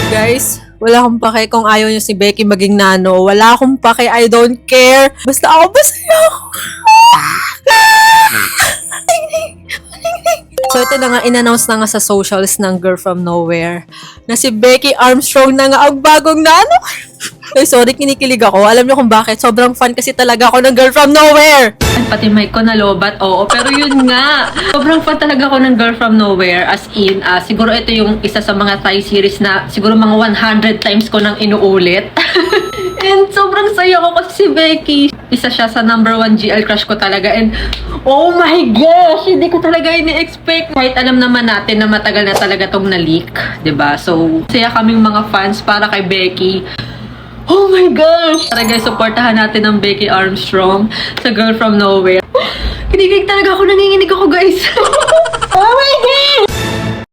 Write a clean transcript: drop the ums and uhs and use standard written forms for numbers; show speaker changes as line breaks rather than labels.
Guys, wala akong pake kung ayaw niyo si Becky maging nano. Wala akong pake, I don't care. Basta ako, masaya ako. So ito na nga, in-announce na nga sa socials ng Girl From Nowhere na si Becky Armstrong na nga ang bagong nano. Ay, sorry, kinikilig ako. Alam niyo kung bakit? Sobrang fan kasi talaga ako ng Girl From Nowhere. Pati mic ko nalobat, oo. Pero yun nga, sobrang fan talaga ako ng Girl From Nowhere. As in, siguro ito yung isa sa mga Thai series na siguro mga 100 times ko nang inuulit. And sobrang saya ko kasi si Becky. Isa siya sa #1 GL crush ko talaga. And oh my gosh, hindi ko talaga ini-expect. Kahit alam naman natin na matagal na talaga tong na-leak, 'di ba? So, saya kaming mga fans para kay Becky. Oh my gosh! Tara guys, supportahan natin ang Becky Armstrong sa Girl From Nowhere. Kinikilig talaga ako, nanginginig ako guys. Oh my